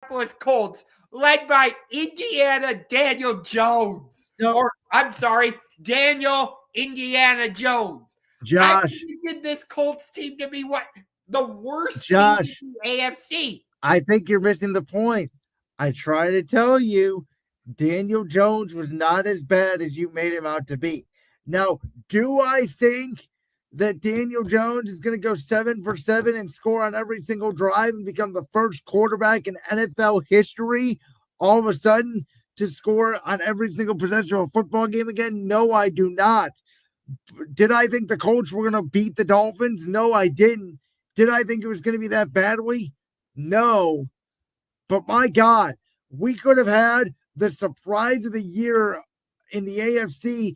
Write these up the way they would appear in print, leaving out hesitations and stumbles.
Indianapolis Colts, led by Indiana Daniel Jones. No. Or, I'm sorry, Daniel Indiana Jones. I Josh, predicted this Colts team to be the worst Josh, team in the AFC. I think you're missing the point. I try to tell you, Daniel Jones was not as bad as you made him out to be. Now, do I think that Daniel Jones is going to go 7 for 7 and score on every single drive and become the first quarterback in NFL history all of a sudden to score on every single possession of a football game again? No, I do not. Did I think the Colts were going to beat the Dolphins? No, I didn't. Did I think it was going to be that badly? No. But my God, we could have had the surprise of the year in the AFC.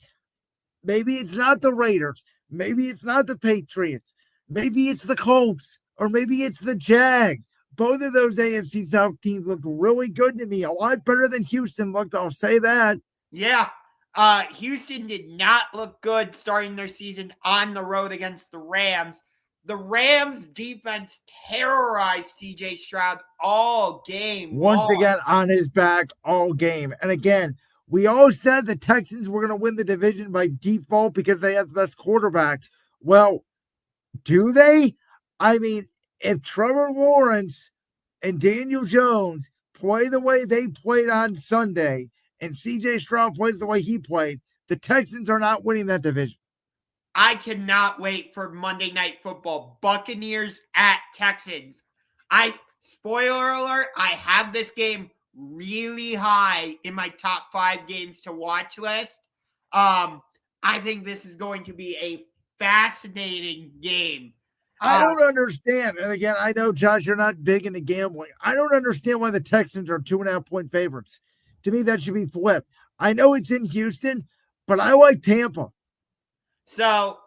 Maybe it's not the Raiders. Maybe it's not the Patriots. Maybe it's the Colts. Or maybe it's the Jags. Both of those AFC South teams looked really good to me. A lot better than Houston looked, I'll say that. Yeah. Houston did not look good starting their season on the road against the Rams. The Rams defense terrorized CJ Stroud all game Once long. again, on his back all game. And again, we all said the Texans were going to win the division by default because they have the best quarterback. Well, do they? I mean, if Trevor Lawrence and Daniel Jones play the way they played on Sunday and CJ Stroud plays the way he played, the Texans are not winning that division. I cannot wait for Monday Night Football. Buccaneers at Texans. Spoiler alert, I have this game really high in my top 5 games to watch list. I think this is going to be a fascinating game. I don't understand. And again, I know, Josh, you're not big into gambling. I don't understand why the Texans are 2.5-point favorites. To me, that should be flipped. I know it's in Houston, but I like Tampa. So,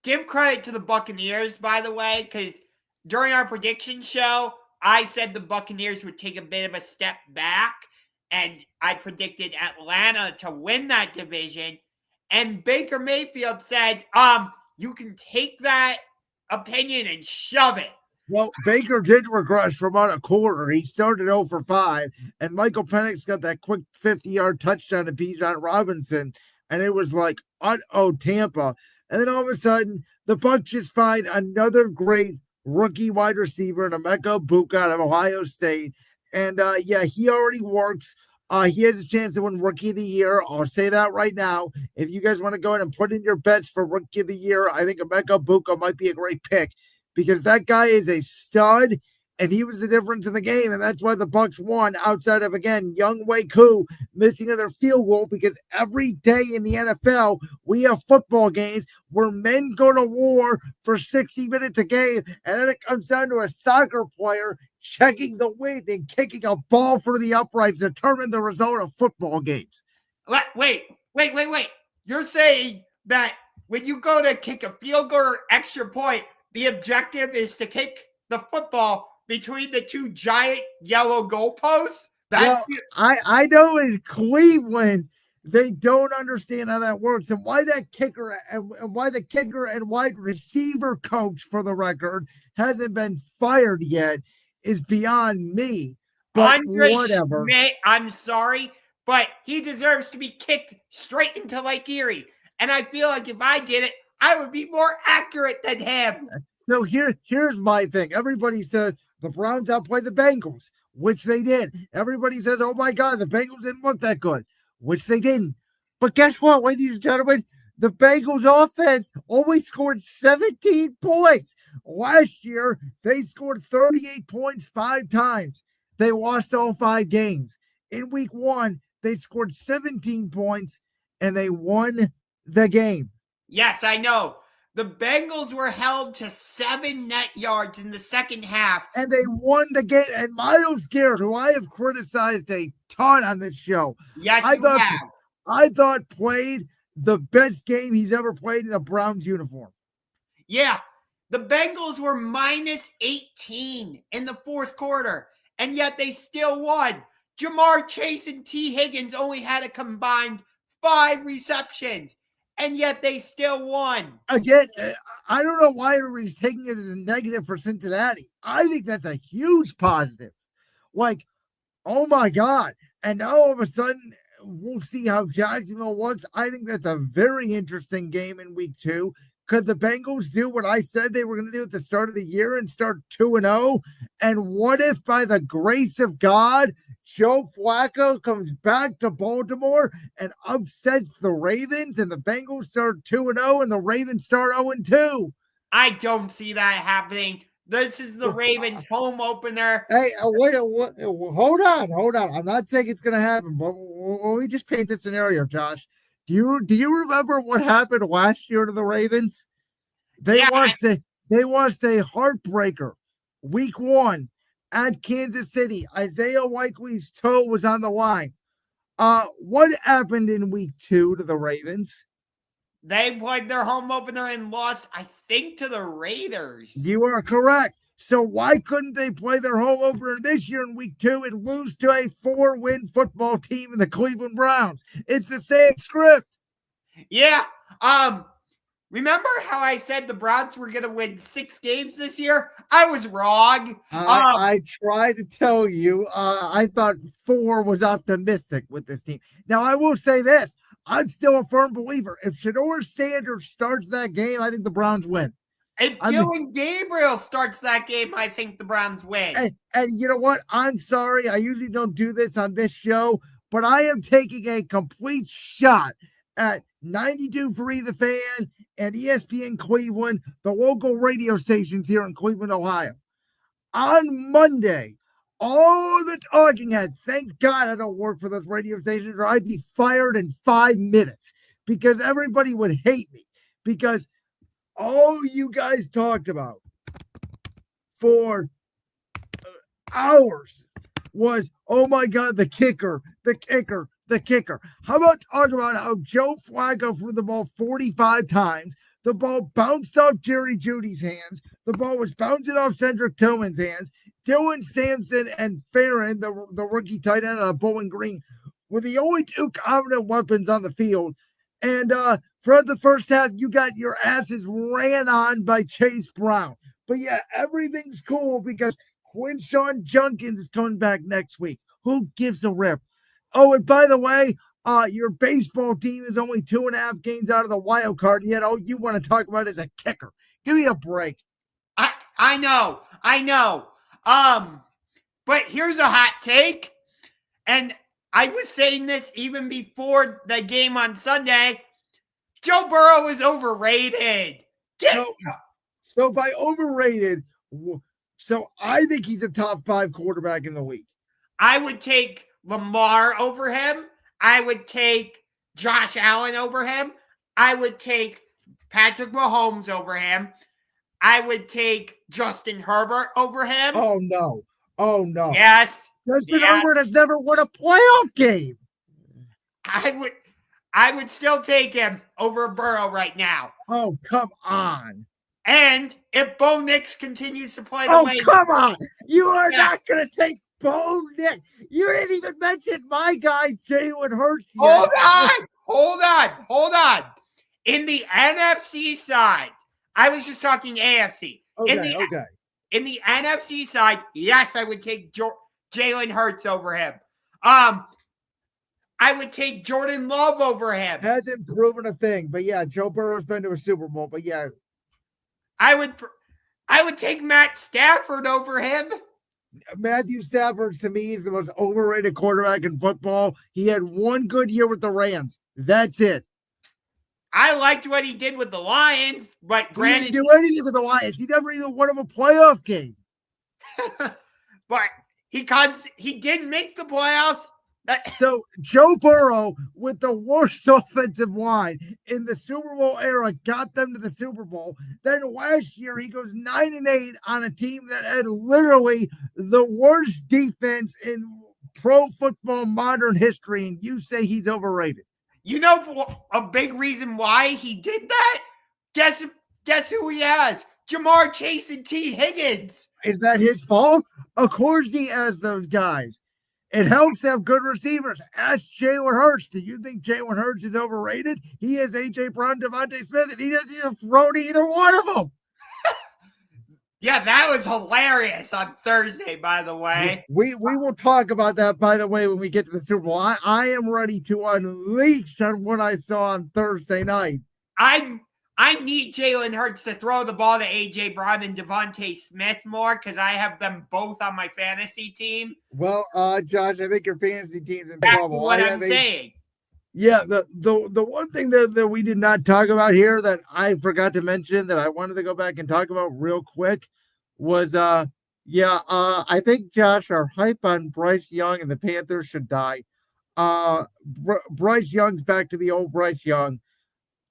give credit to the Buccaneers, by the way, because during our prediction show, I said the Buccaneers would take a bit of a step back, and I predicted Atlanta to win that division. And Baker Mayfield said, you can take that opinion and shove it. Well, Baker did regress for about a quarter. He started 0 for 5, and Michael Penix got that quick 50-yard touchdown to Bijan Robinson, and it was like, uh-oh, Tampa. And then all of a sudden, the Bucs just find another great rookie wide receiver in Emeka Egbuka out of Ohio State. And, he already works. He has a chance to win Rookie of the Year. I'll say that right now. If you guys want to go ahead and put in your bets for Rookie of the Year, I think Emeka Egbuka might be a great pick because that guy is a stud, and he was the difference in the game, and that's why the Bucs won outside of, again, Young Wei Koo missing another field goal because every day in the NFL, we have football games where men go to war for 60 minutes a game, and then it comes down to a soccer player checking the wind and kicking a ball for the uprights to determine the result of football games. Wait. You're saying that when you go to kick a field goal or extra point, the objective is to kick the football between the two giant yellow goalposts? I know in Cleveland they don't understand how that works, and why that kicker and why the kicker and wide receiver coach, for the record, hasn't been fired yet is beyond me. But Andre whatever. Schmidt, I'm sorry, but he deserves to be kicked straight into Lake Erie. And I feel like if I did it, I would be more accurate than him. So here's my thing. Everybody says the Browns outplayed the Bengals, which they did. Everybody says, oh my God, the Bengals didn't look that good, which they didn't. But guess what, ladies and gentlemen? The Bengals offense only scored 17 points. Last year, they scored 38 points 5 times. They lost all 5 games. In week 1, they scored 17 points, and they won the game. Yes, I know. The Bengals were held to 7 net yards in the second half. And they won the game. And Myles Garrett, who I have criticized a ton on this show, yes, I thought played the best game he's ever played in a Browns uniform. Yeah, the Bengals were minus 18 in the fourth quarter, and yet they still won. Jamar Chase and T. Higgins only had a combined 5 receptions, and yet they still won. Again, I don't know why everybody's taking it as a negative for Cincinnati. I think that's a huge positive. Like, oh my God. And now all of a sudden, we'll see how Jacksonville looks. I think that's a very interesting game in week 2. Could the Bengals do what I said they were going to do at the start of the year and start 2-0? And what if, by the grace of God, Joe Flacco comes back to Baltimore and upsets the Ravens and the Bengals start 2-0 and the Ravens start 0-2? I don't see that happening. This is the Ravens' home opener. Hey, wait, hold on. I'm not saying it's going to happen, but let me just paint the scenario, Josh. Do you remember what happened last year to the Ravens? They lost a heartbreaker. Week 1 at Kansas City. Isaiah Likely's toe was on the line. What happened in week 2 to the Ravens? They played their home opener and lost, I think, to the Raiders. You are correct. So why couldn't they play their home opener this year in week 2 and lose to a 4-win football team in the Cleveland Browns? It's the same script. Yeah. Remember how I said the Browns were going to win 6 games this year? I was wrong. I tried to tell you. I thought 4 was optimistic with this team. Now, I will say this. I'm still a firm believer. If Shedeur Sanders starts that game, I think the Browns win. If Dylan Gabriel starts that game, I think the Browns win. And you know what? I'm sorry. I usually don't do this on this show, but I am taking a complete shot at 92.3 The Fan and ESPN Cleveland, the local radio stations here in Cleveland, Ohio. On Monday, all the talking heads, thank God I don't work for those radio stations or I'd be fired in 5 minutes because everybody would hate me because all you guys talked about for hours was, oh my God, the kicker. How about talking about how Joe Flacco threw the ball 45 times? The ball bounced off Jerry Jeudy's hands. The ball was bouncing off Cedric Tillman's hands. Dylan Sampson and Farron, the rookie tight end of Bowling Green, were the only 2 competent weapons on the field. And for the first half, you got your asses ran on by Chase Brown. But yeah, everything's cool because Quinshawn Junkins is coming back next week. Who gives a rip? Oh, and by the way, your baseball team is only 2.5 games out of the wild card, yet all you want to talk about is a kicker. Give me a break. I know. But here's a hot take, and I was saying this even before the game on Sunday. Joe Burrow is overrated. So by overrated, so I think he's a top 5 quarterback in the league. I would take Lamar over him. I would take Josh Allen over him. I would take Patrick Mahomes over him. I would take Justin Herbert over him. Oh, no. Yes. Justin Herbert has never won a playoff game. I would still take him over Burrow right now. Oh, come on. And if Bo Nix continues to play the way... Oh, come on. You are not going to take Bo Nix. You didn't even mention my guy, Jalen Hurts. Hold on. In the NFC side, I was just talking AFC. Okay. In the NFC side, yes, I would take Jalen Hurts over him. I would take Jordan Love over him. Hasn't proven a thing, but yeah, Joe Burrow's been to a Super Bowl, but yeah. I would take Matt Stafford over him. Matthew Stafford, to me, is the most overrated quarterback in football. He had 1 good year with the Rams. That's it. I liked what he did with the Lions, but granted... He didn't do anything with the Lions. He never even won him a playoff game. But he didn't make the playoffs. So Joe Burrow, with the worst offensive line in the Super Bowl era, got them to the Super Bowl. Then last year, he goes 9-8 on a team that had literally the worst defense in pro football modern history, and you say he's overrated. You know a big reason why he did that? Guess who he has? Jamar Chase and T. Higgins. Is that his fault? Of course he has those guys. It helps to have good receivers. Ask Jalen Hurts. Do you think Jalen Hurts is overrated? He has A.J. Brown, Devontae Smith, and he doesn't even throw to either one of them. Yeah, that was hilarious on Thursday, by the way. We will talk about that, by the way, when we get to the Super Bowl. I am ready to unleash on what I saw on Thursday night. I need Jalen Hurts to throw the ball to A.J. Brown and Devontae Smith more because I have them both on my fantasy team. Well, Josh, I think your fantasy team's in That's trouble. what I'm saying. Yeah, the one thing that we did not talk about here that I forgot to mention that I wanted to go back and talk about real quick was I think Josh, our hype on Bryce Young and the Panthers should die. Bryce Young's back to the old Bryce Young.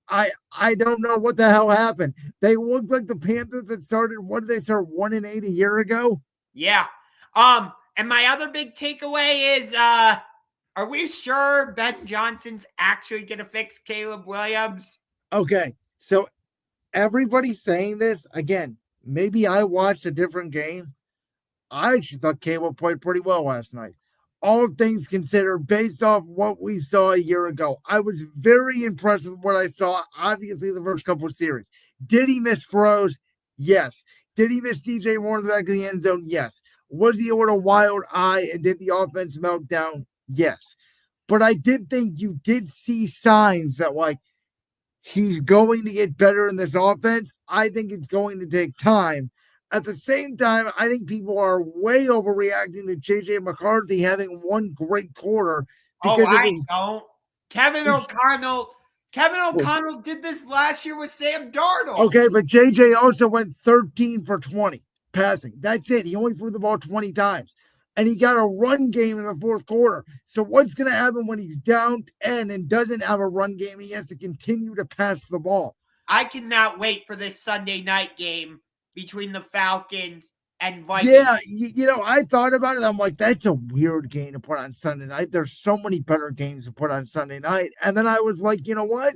I don't know what the hell happened. They looked like the Panthers that started. What did they start 1-8 a year ago? Yeah. And my other big takeaway is are we sure Ben Johnson's actually gonna fix Caleb Williams? Okay, so everybody's saying this again. Maybe I watched a different game. I actually thought Caleb played pretty well last night. All things considered, based off what we saw a year ago, I was very impressed with what I saw. Obviously, the first couple of series. Did he miss throws? Yes. Did he miss DJ Moore in the back of the end zone? Yes. Was he with a wild eye and did the offense melt down? Yes. But I did think you did see signs that, like, he's going to get better in this offense. I think it's going to take time. At the same time, I think people are way overreacting to JJ McCarthy having one great quarter. Because don't. Kevin O'Connell did this last year with Sam Darnold. Okay, but JJ also went 13 for 20 passing. That's it. He only threw the ball 20 times. And he got a run game in the fourth quarter. So what's going to happen when he's down 10 and doesn't have a run game? He has to continue to pass the ball. I cannot wait for this Sunday night game between the Falcons and Vikings. Yeah, I thought about it. I'm like, that's a weird game to put on Sunday night. There's so many better games to put on Sunday night. And then I was like, you know what?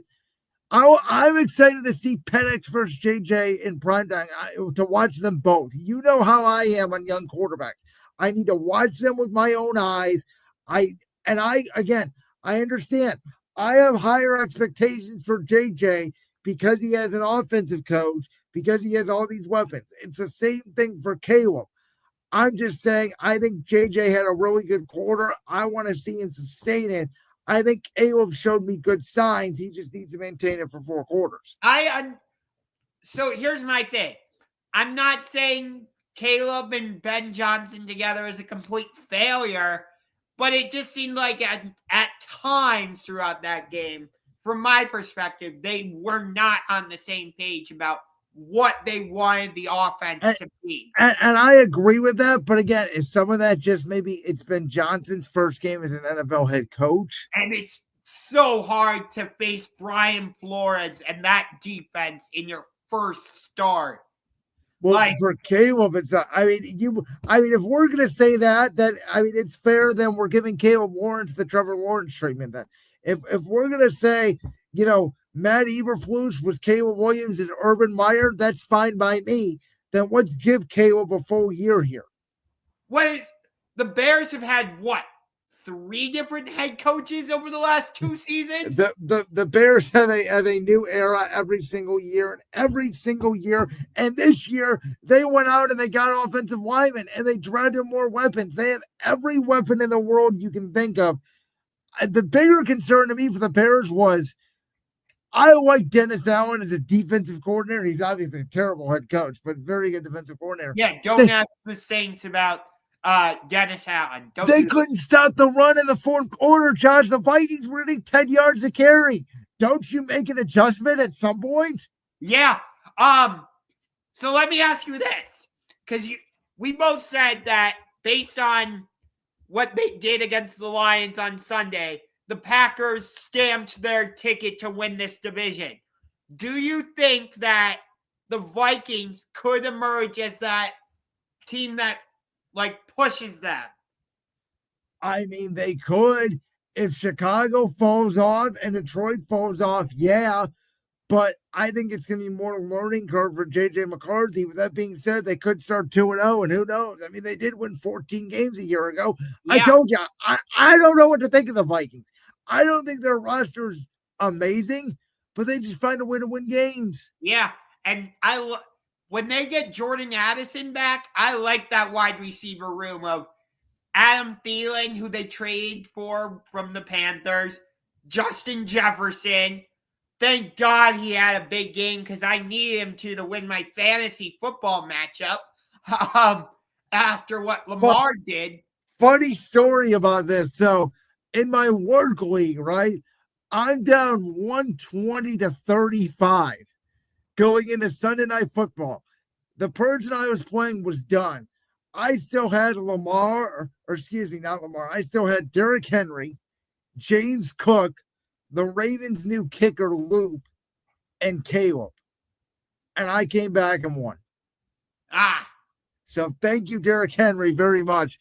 I'm excited to see Penix versus JJ in primetime, to watch them both. You know how I am on young quarterbacks. I need to watch them with my own eyes. I understand. I have higher expectations for JJ because he has an offensive coach, because he has all these weapons. It's the same thing for Caleb. I'm just saying, I think JJ had a really good quarter. I want to see him sustain it. I think Caleb showed me good signs. He just needs to maintain it for 4 quarters. So here's my thing. I'm not saying Caleb and Ben Johnson together is a complete failure, but it just seemed like at times throughout that game, from my perspective, they were not on the same page about what they wanted the offense to be. And I agree with that. But again, is some of that just maybe it's Ben Johnson's first game as an NFL head coach? And it's so hard to face Brian Flores and that defense in your first start. Well, for Caleb, it's if we're gonna say that it's fair, then we're giving Caleb Lawrence the Trevor Lawrence treatment. Then if we're gonna say, Matt Eberflus was Caleb Williams and Urban Meyer, that's fine by me. Then let's give Caleb a full year here. The Bears have had 3 different head coaches over the last 2 seasons? The Bears have a new era every single year. And this year, they went out and they got offensive linemen and they drafted more weapons. They have every weapon in the world you can think of. The bigger concern to me for the Bears was, I like Dennis Allen as a defensive coordinator. He's obviously a terrible head coach, but very good defensive coordinator. Yeah, don't ask the Saints about Dennis Allen. They couldn't stop the run in the fourth quarter, Josh. The Vikings were getting 10 yards to carry. Don't you make an adjustment at some point? Yeah. So let me ask you this, because we both said that based on what they did against the Lions on Sunday, the Packers stamped their ticket to win this division. Do you think that the Vikings could emerge as that team that pushes them? I mean, they could. If Chicago falls off and Detroit falls off, yeah. But I think it's going to be more learning curve for J.J. McCarthy. With that being said, they could start 2-0, and who knows? I mean, they did win 14 games a year ago. Yeah. I told you, I don't know what to think of the Vikings. I don't think their roster is amazing, but they just find a way to win games. Yeah, and when they get Jordan Addison back, I like that wide receiver room of Adam Thielen, who they trade for from the Panthers, Justin Jefferson. Thank God he had a big game because I needed him to win my fantasy football matchup after what Lamar did. Funny story about this. So in my work league, right, I'm down 120-35 going into Sunday Night Football. The person I was playing was done. I still had Lamar, or excuse me, not Lamar. I still had Derrick Henry, James Cook, the Ravens' new kicker, Loop, and Caleb. And I came back and won. Ah. So thank you, Derrick Henry, very much